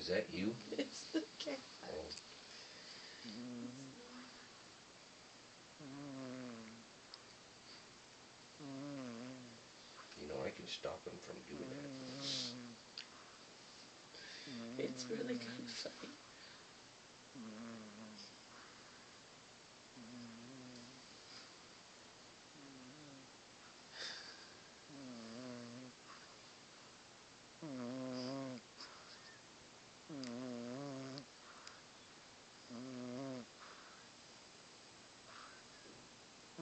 Is that you? It's the cat. Oh. You know, I can stop him from doing that. It's really kind of funny. Are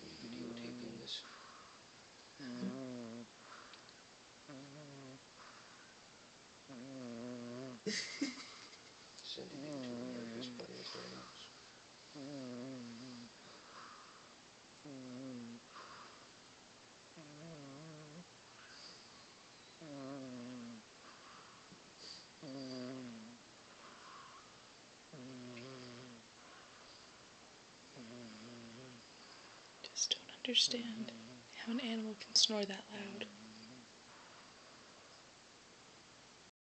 you videotaping this? Send it into America's Funniest Animals. Just don't understand how an animal can snore that loud.